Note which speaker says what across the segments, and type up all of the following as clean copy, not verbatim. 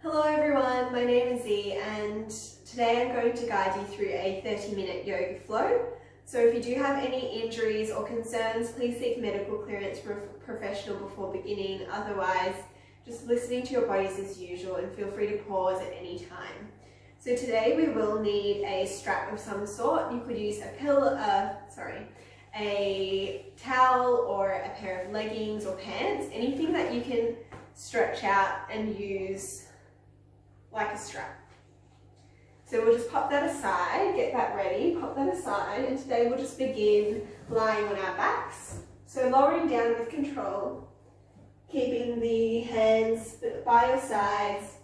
Speaker 1: Hello everyone, my name is Z and today I'm going to guide you through a 30-minute yoga flow. So if you do have any injuries or concerns, please seek medical clearance from a professional before beginning. Otherwise, just listening to your bodies as usual and feel free to pause at any time. So today we will need a strap of some sort. You could use a towel or a pair of leggings or pants, anything that you can stretch out and use like a strap. So we'll just pop that aside, get that ready, pop that aside, and today we'll just begin lying on our backs. So lowering down with control, keeping the hands by your sides,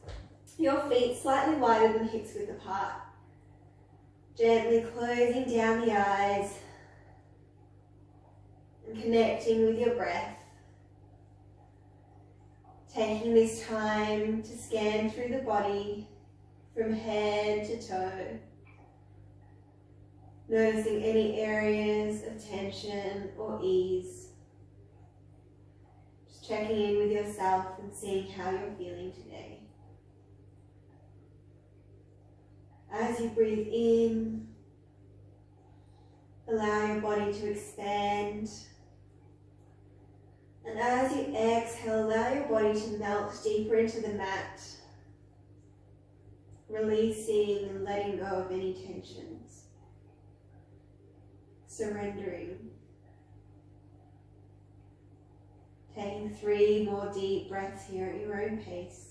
Speaker 1: your feet slightly wider than hips width apart. Gently closing down the eyes and connecting with your breath. Taking this time to scan through the body from head to toe. Noticing any areas of tension or ease. Just checking in with yourself and seeing how you're feeling today. As you breathe in, allow your body to expand. And as you exhale, allow your body to melt deeper into the mat, releasing and letting go of any tensions, surrendering. Taking 3 more deep breaths here at your own pace.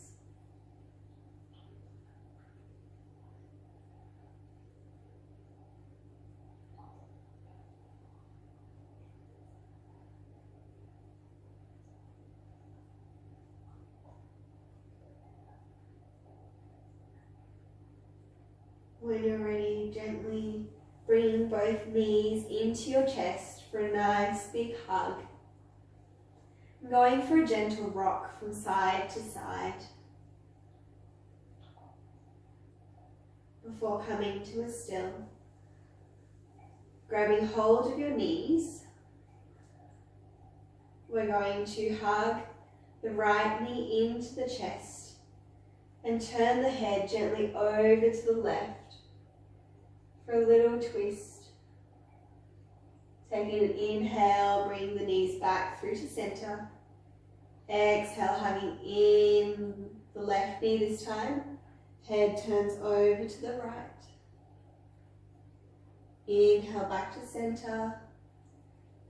Speaker 1: When you're ready, gently bring both knees into your chest for a nice big hug. Going for a gentle rock from side to side before coming to a still. Grabbing hold of your knees, we're going to hug the right knee into the chest and turn the head gently over to the left for a little twist. Taking an inhale, bring the knees back through to center. Exhale, hugging in the left knee this time. Head turns over to the right. Inhale back to center.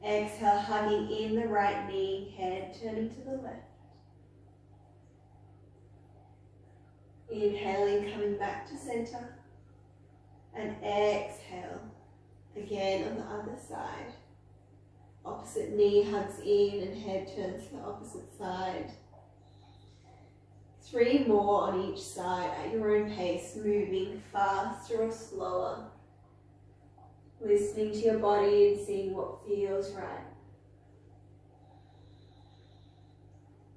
Speaker 1: Exhale, hugging in the right knee, head turning to the left. Inhaling, coming back to center. And exhale, again on the other side. Opposite knee hugs in and head turns to the opposite side. 3 more on each side at your own pace, moving faster or slower. Listening to your body and seeing what feels right.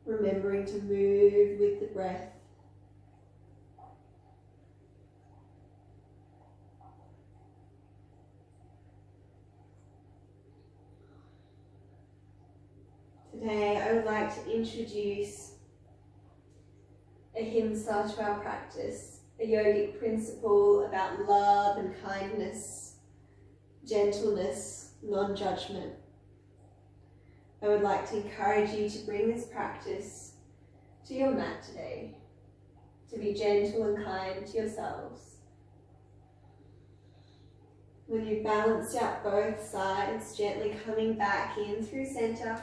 Speaker 1: Remembering to move with the breath. Today I would like to introduce a himsa to our practice, a yogic principle about love and kindness, gentleness, non-judgment. I would like to encourage you to bring this practice to your mat today, to be gentle and kind to yourselves. When you've balanced out both sides, gently coming back in through center,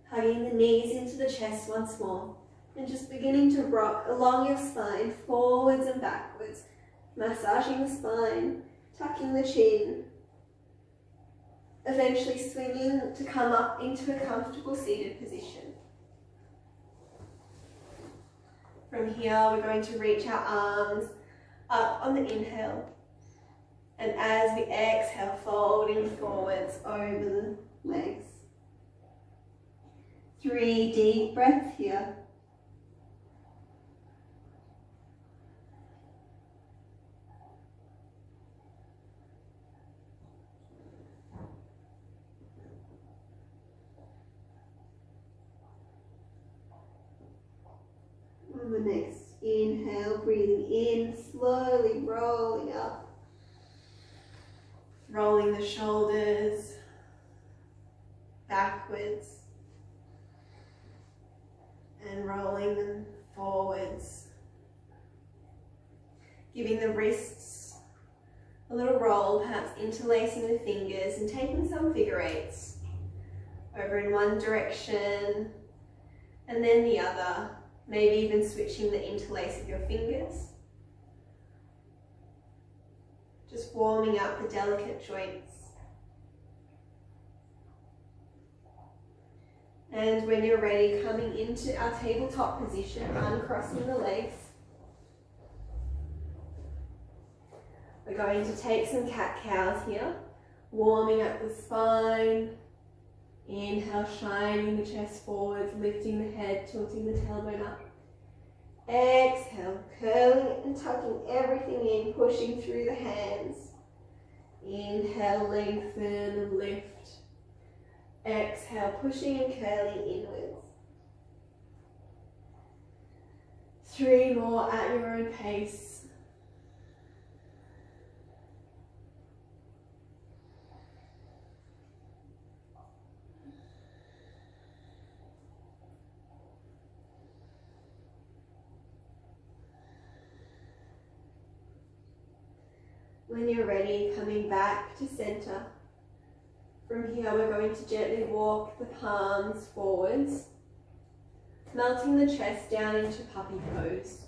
Speaker 1: hugging the knees into the chest once more, and just beginning to rock along your spine, forwards and backwards, massaging the spine, tucking the chin, eventually swinging to come up into a comfortable seated position. From here, we're going to reach our arms up on the inhale, and as we exhale, folding forwards over the legs. 3 deep breaths here. And the next, inhale. Inhale, breathing in, slowly rolling up. Rolling the shoulders backwards and rolling them forwards. Giving the wrists a little roll, perhaps interlacing the fingers and taking some figure eights over in one direction and then the other, maybe even switching the interlace of your fingers. Just warming up the delicate joints. And when you're ready, coming into our tabletop position, uncrossing the legs. We're going to take some cat-cows here, warming up the spine. Inhale, shining the chest forwards, lifting the head, tilting the tailbone up. Exhale, curling and tucking everything in, pushing through the hands. Inhale, lengthen and lift. Exhale, pushing and curling inwards. 3 more at your own pace. When you're ready, coming back to center. From here, we're going to gently walk the palms forwards, melting the chest down into puppy pose.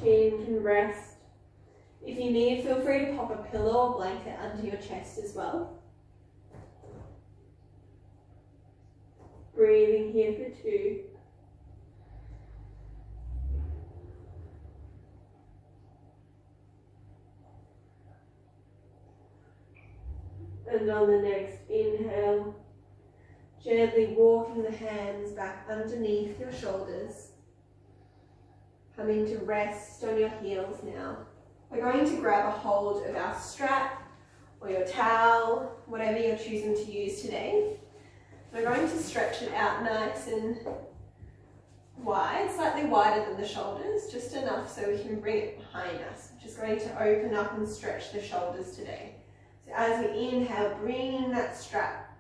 Speaker 1: Chin can rest. If you need, feel free to pop a pillow or blanket under your chest as well. Breathing here for 2. And on the next inhale, gently walking the hands back underneath your shoulders. Coming to rest on your heels now. We're going to grab a hold of our strap or your towel, whatever you're choosing to use today. We're going to stretch it out nice and wide, slightly wider than the shoulders, just enough so we can bring it behind us. We're just going to open up and stretch the shoulders today. So as we inhale, bringing that strap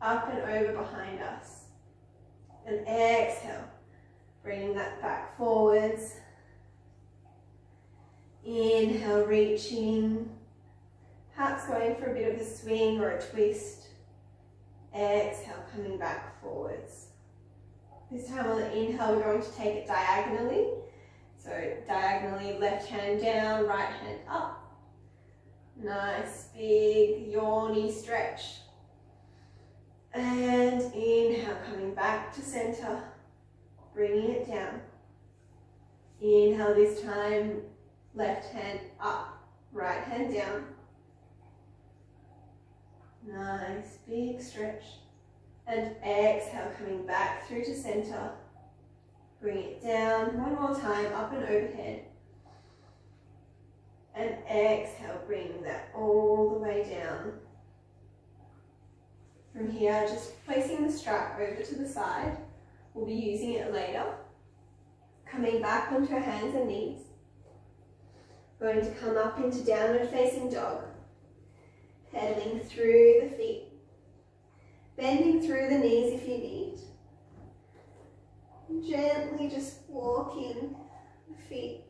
Speaker 1: up and over behind us. And exhale, bringing that back forwards. Inhale, reaching, perhaps going for a bit of a swing or a twist. Exhale, coming back forwards. This time on the inhale, we're going to take it diagonally. So diagonally, left hand down, right hand up. Nice, big, yawny stretch. And inhale, coming back to center, bringing it down. Inhale this time, left hand up, right hand down. Nice, big stretch. And exhale, coming back through to center. Bring it down, one more time, up and overhead. And exhale, bring that all the way down. From here, just placing the strap over to the side. We'll be using it later. Coming back onto our hands and knees. Going to come up into downward facing dog. Pedaling through the feet. Bending through the knees if you need. Gently just walking the feet.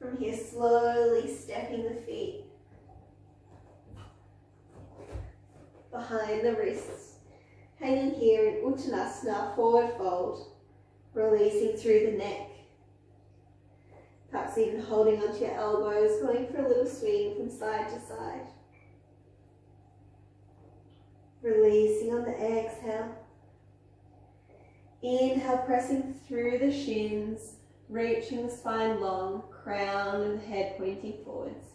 Speaker 1: From here, slowly stepping the feet behind the wrists. Hanging here in Uttanasana, forward fold. Releasing through the neck. Perhaps even holding onto your elbows, going for a little swing from side to side. Releasing on the exhale. Inhale, pressing through the shins, reaching the spine long, crown and the head pointing forwards.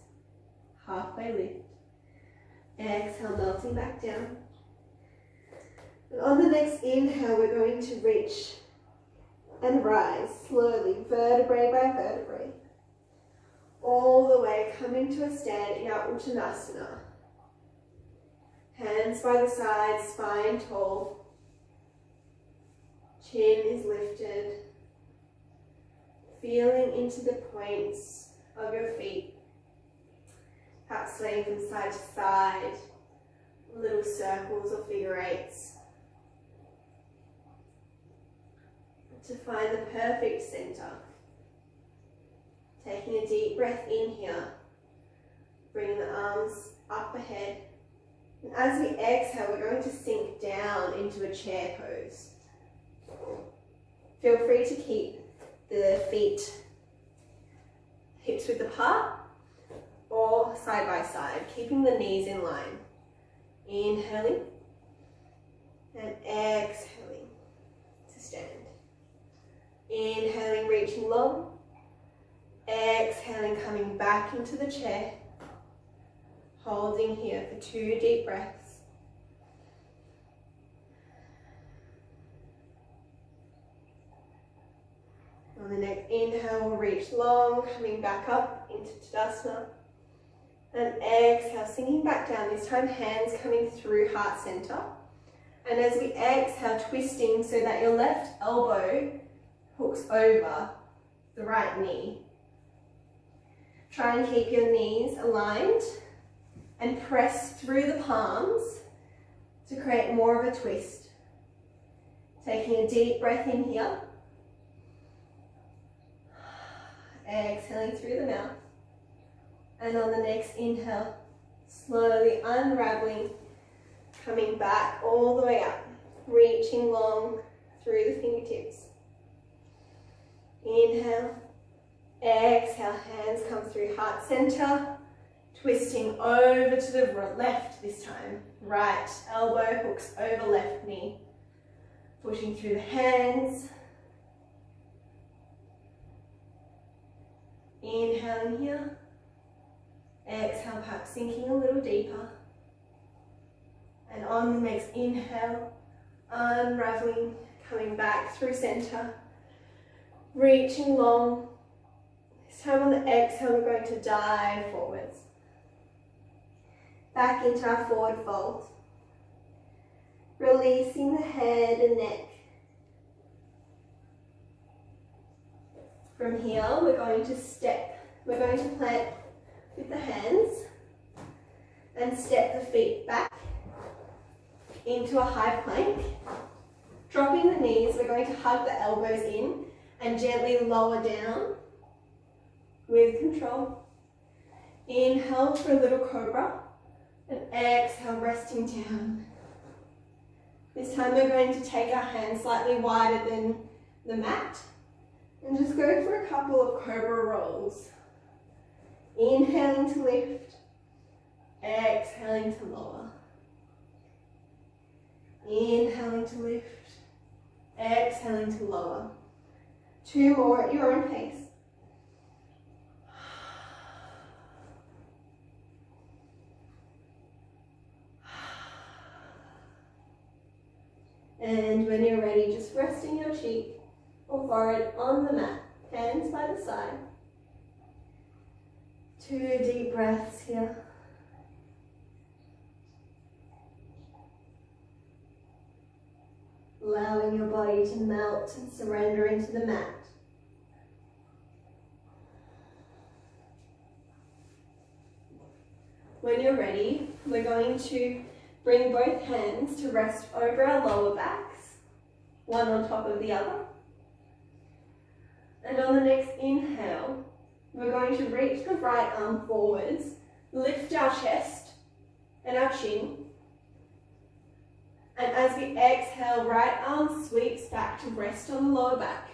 Speaker 1: Halfway lift. Exhale, melting back down. And on the next inhale, we're going to reach and rise slowly, vertebrae by vertebrae. All the way coming to a stand in our Uttanasana. Hands by the side, spine tall. Chin is lifted. Feeling into the points of your feet. Perhaps swaying from side to side. Little circles or figure eights. To find the perfect center. Taking a deep breath in here. Bringing the arms up ahead. And as we exhale, we're going to sink down into a chair pose. Feel free to keep the feet hips width apart or side by side, keeping the knees in line. Inhaling and exhaling to stand. Inhaling, reaching long. Exhaling, coming back into the chair. Holding here for 2 deep breaths. On the next inhale, we'll reach long, coming back up into Tadasana. And exhale, sinking back down, this time hands coming through heart center. And as we exhale, twisting so that your left elbow hooks over the right knee. Try and keep your knees aligned and press through the palms to create more of a twist. Taking a deep breath in here. Exhaling through the mouth. And on the next inhale, slowly unraveling, coming back all the way up, reaching long through the fingertips. Inhale, exhale, hands come through heart center, twisting over to the left this time. Right elbow hooks over left knee, pushing through the hands. Inhaling here. Exhale, perhaps sinking a little deeper. And on the next inhale, unraveling, coming back through center, reaching long. This time on the exhale, we're going to dive forwards. Back into our forward fold. Releasing the head and neck. From here, we're going to step. We're going to plant with the hands and step the feet back into a high plank. Dropping the knees, we're going to hug the elbows in and gently lower down with control. Inhale for a little cobra and exhale, resting down. This time we're going to take our hands slightly wider than the mat and just go for a couple of cobra rolls. Inhaling to lift, exhaling to lower. Inhaling to lift, exhaling to lower. 2 more at your own pace. And when you're ready, just resting your cheek or forehead on the mat, hands by the side. 2 deep breaths here. Allowing your body to melt and surrender into the mat. When you're ready, we're going to bring both hands to rest over our lower backs, one on top of the other. And on the next inhale, we're going to reach the right arm forwards, lift our chest and our chin. And as we exhale, right arm sweeps back to rest on the lower back.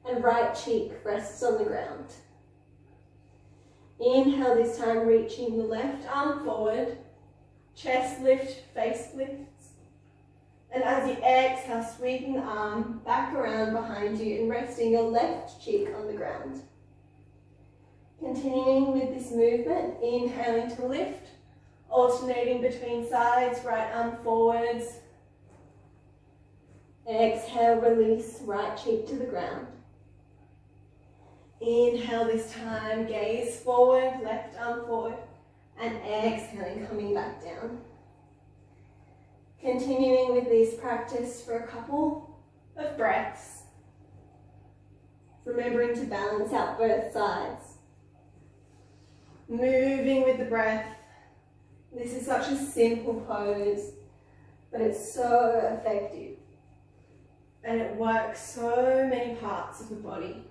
Speaker 1: And right cheek rests on the ground. Inhale this time, reaching the left arm forward, chest lift, face lifts. And as you exhale, sweeping the arm back around behind you and resting your left cheek on the ground. Continuing with this movement, inhaling to lift, alternating between sides, right arm forwards. Exhale, release, right cheek to the ground. Inhale this time, gaze forward, left arm forward, and exhaling, coming back down. Continuing with this practice for a couple of breaths. Remembering to balance out both sides. Moving with the breath. This is such a simple pose, but it's so effective. And it works so many parts of the body.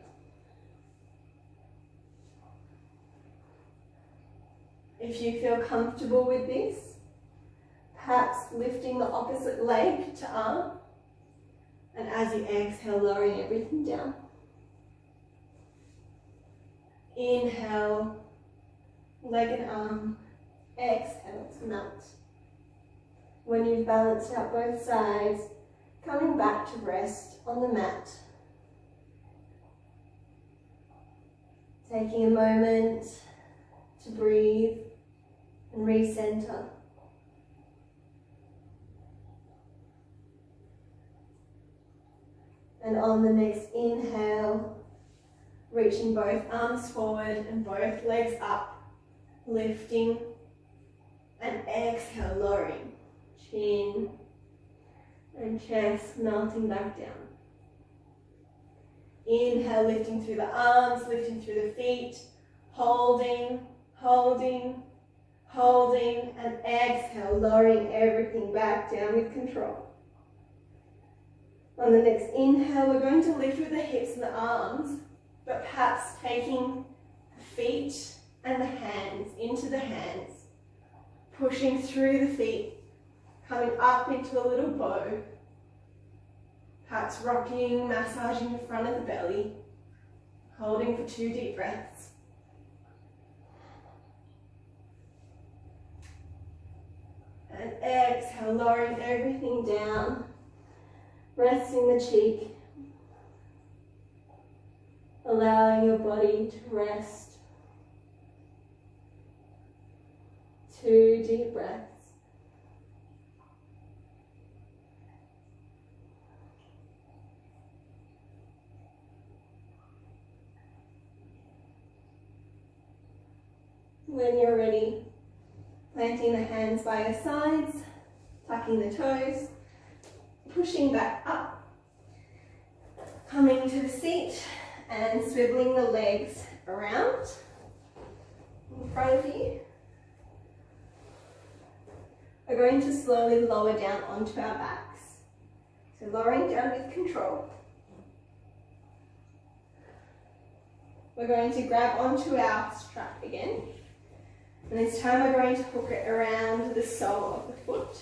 Speaker 1: If you feel comfortable with this, perhaps lifting the opposite leg to arm, and as you exhale, lowering everything down. Inhale, leg and arm, exhale to melt. When you've balanced out both sides, coming back to rest on the mat. Taking a moment to breathe and recenter. And on the next inhale, reaching both arms forward and both legs up, lifting, and exhale, lowering, chin and chest melting back down. Inhale, lifting through the arms, lifting through the feet, holding, holding, holding, and exhale, lowering everything back down with control. On the next inhale, we're going to lift with the hips and the arms, but perhaps taking the feet and the hands into the hands, pushing through the feet, coming up into a little bow, perhaps rocking, massaging the front of the belly, holding for 2 deep breaths. And exhale, lowering everything down, resting the cheek, allowing your body to rest. 2 deep breaths. When you're ready, planting the hands by your sides, tucking the toes, pushing back up, coming to the seat and swiveling the legs around in front of you. We're going to slowly lower down onto our backs. So lowering down with control. We're going to grab onto our strap again. And this time we're going to hook it around the sole of the foot.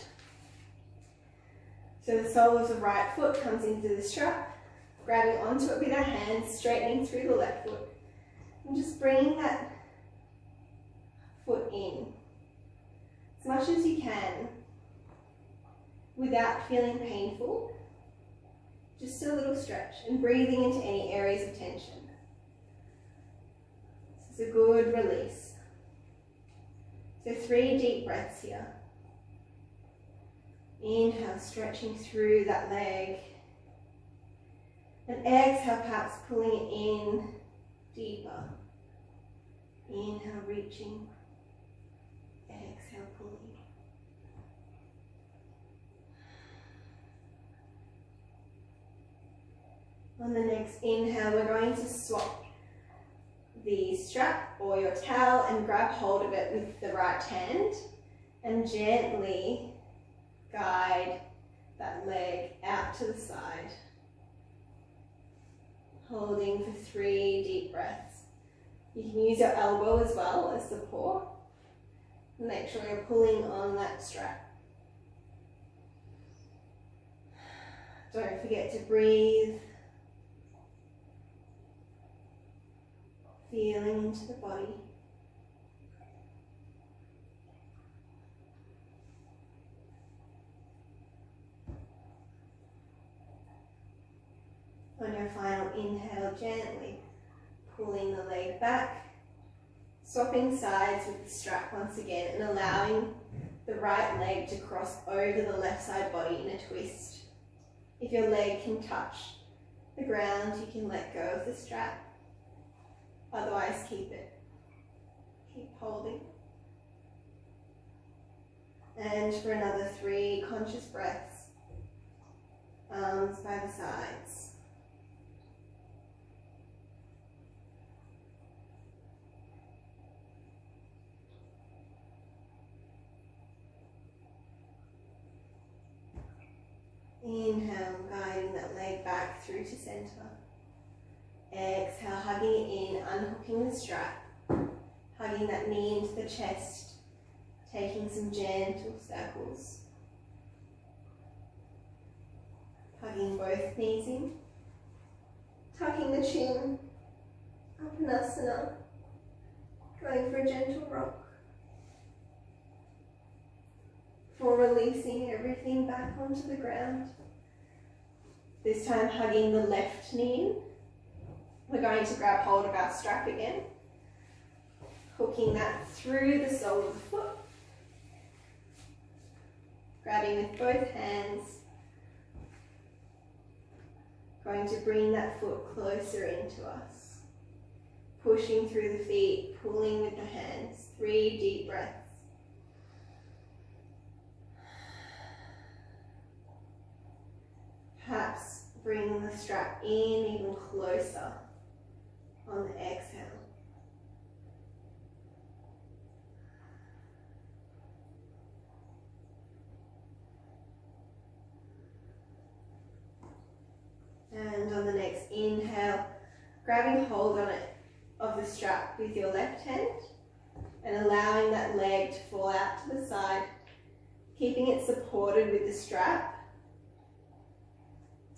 Speaker 1: So the sole of the right foot comes into the strap, grabbing onto it with our hands, straightening through the left foot. And just bringing that foot in as much as you can without feeling painful. Just a little stretch and breathing into any areas of tension. This is a good release. So 3 deep breaths here. Inhale, stretching through that leg. And exhale, perhaps pulling it in deeper. Inhale, reaching. Exhale, pulling. On the next inhale, we're going to swap the strap or your towel and grab hold of it with the right hand and gently guide that leg out to the side. Holding for 3 deep breaths. You can use your elbow as well as support. Make sure you're pulling on that strap. Don't forget to breathe. Feeling into the body. On your final inhale, gently pulling the leg back, swapping sides with the strap once again and allowing the right leg to cross over the left side body in a twist. If your leg can touch the ground, you can let go of the strap. Otherwise, keep it. Keep holding. And for another 3 conscious breaths, arms by the sides. Inhale, guiding that leg back through to center. Exhale, hugging it in, unhooking the strap, hugging that knee into the chest, taking some gentle circles. Hugging both knees in, tucking the chin, Upasana, going for a gentle rock. For releasing everything back onto the ground. This time hugging the left knee in. We're going to grab hold of our strap again, hooking that through the sole of the foot, grabbing with both hands, going to bring that foot closer into us, pushing through the feet, pulling with the hands. 3 deep breaths. Perhaps bringing the strap in even closer on the exhale. And on the next inhale, grabbing hold on it of the strap with your left hand and allowing that leg to fall out to the side, keeping it supported with the strap.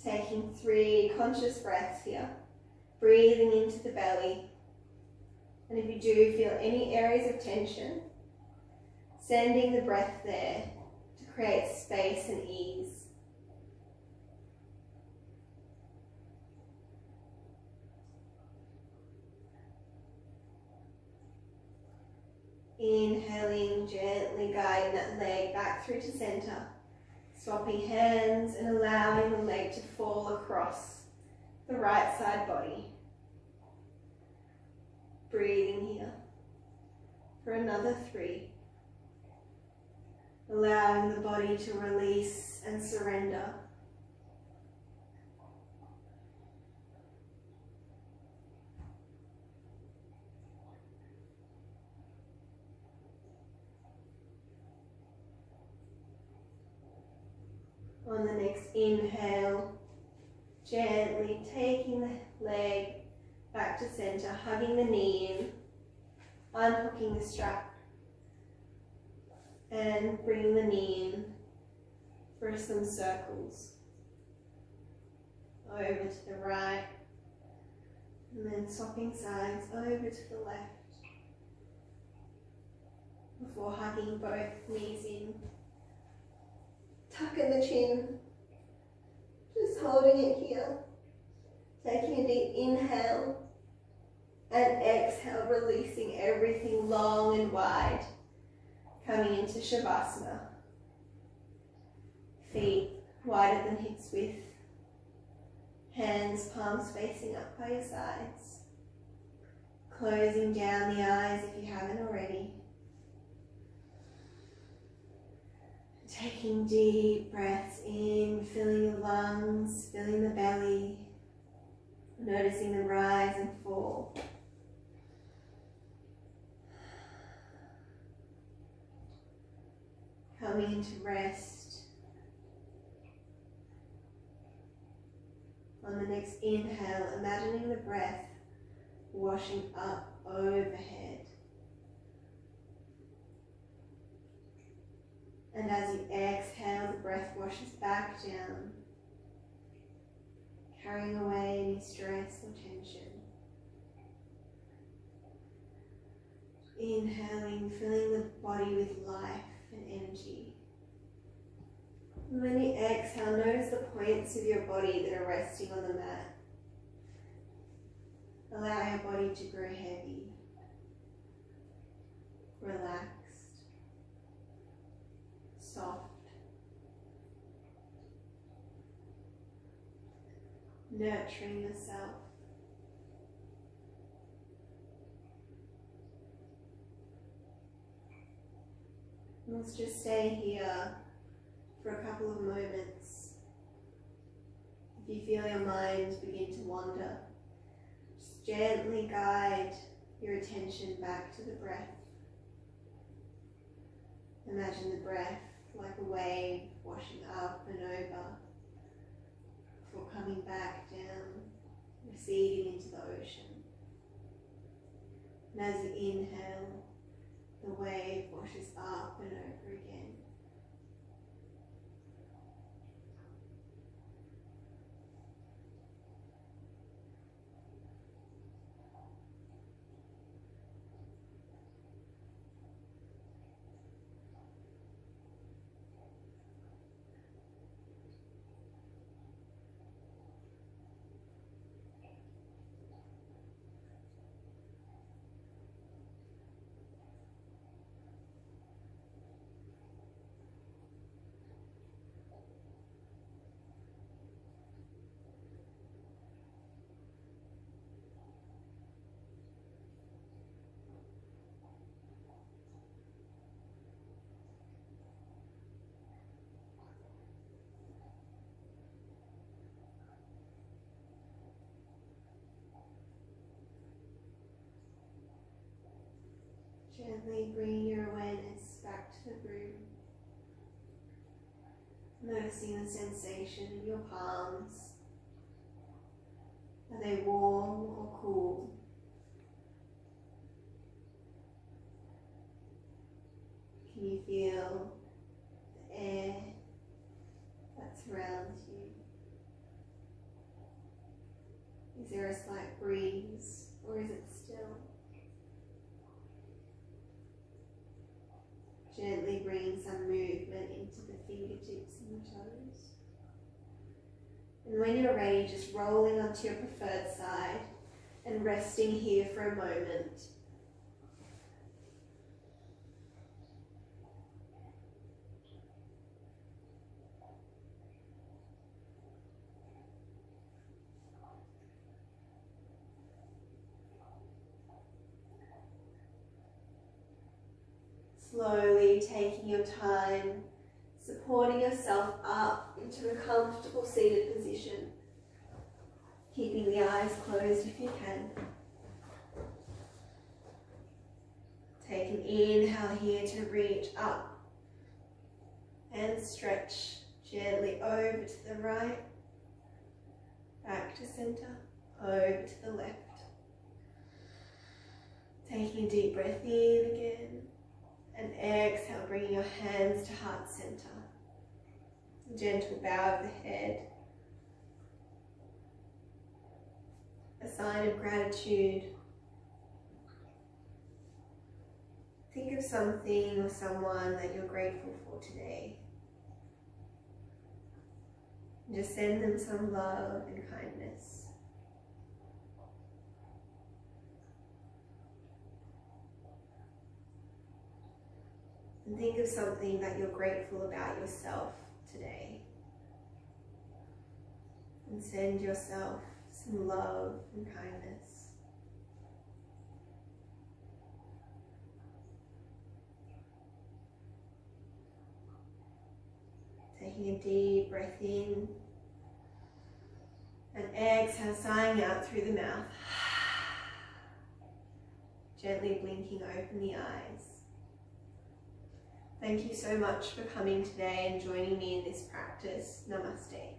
Speaker 1: Taking 3 conscious breaths here, breathing into the belly. And if you do feel any areas of tension, sending the breath there to create space and ease. Inhaling, gently guiding that leg back through to center. Swapping hands and allowing the leg to fall across the right side body. Breathing here for another 3. Allowing the body to release and surrender. On the next inhale, gently taking the leg back to center, hugging the knee in, unhooking the strap, and bringing the knee in for some circles. Over to the right, and then swapping sides over to the left, before hugging both knees in. Tucking the chin, just holding it here. Taking a deep inhale and exhale, releasing everything long and wide. Coming into Shavasana. Feet wider than hips width. Hands, palms facing up by your sides. Closing down the eyes if you haven't already. Taking deep breaths in, filling the lungs, filling the belly, noticing the rise and fall. Coming into rest. On the next inhale, imagining the breath washing up overhead. And as you exhale, the breath washes back down, carrying away any stress or tension. Inhaling, filling the body with life and energy. And when you exhale, notice the points of your body that are resting on the mat. Allow your body to grow heavy, relaxed, soft, nurturing yourself. Let's just stay here for a couple of moments, If you feel your mind begin to wander, just gently guide your attention back to the breath. Imagine the breath like a wave washing up and over before coming back down, receding into the ocean. And as you inhale, the wave washes up and over again. Gently bring your awareness back to the room, noticing the sensation in your palms. Are they warm or cool? Can you feel the air that surrounds you? Is there a slight breeze or is it still? Gently bring some movement into the fingertips and the toes. And when you're ready, just rolling onto your preferred side and resting here for a moment. Slowly taking your time, supporting yourself up into a comfortable seated position, keeping the eyes closed if you can. Take an inhale here to reach up and stretch gently over to the right, back to center, over to the left. Taking a deep breath in again. And exhale, bringing your hands to heart center. A gentle bow of the head. A sign of gratitude. Think of something or someone that you're grateful for today. And just send them some love and kindness. And think of something that you're grateful about yourself today. And send yourself some love and kindness. Taking a deep breath in. And exhale, sighing out through the mouth. Gently blinking open the eyes. Thank you so much for coming today and joining me in this practice. Namaste.